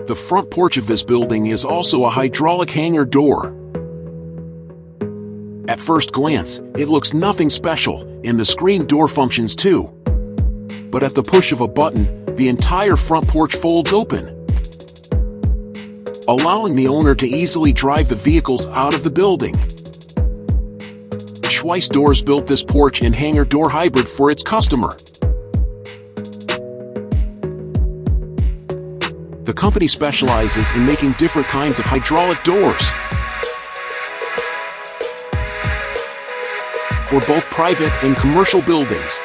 The front porch of this building is also a hydraulic hangar door. At first glance, it looks nothing special, and the screen door functions too. But at the push of a button, the entire front porch folds open, allowing the owner to easily drive the vehicles out of the building. Schweiss Doors built this porch and hangar door hybrid for its customer. The company specializes in making different kinds of hydraulic doors for both private and commercial buildings.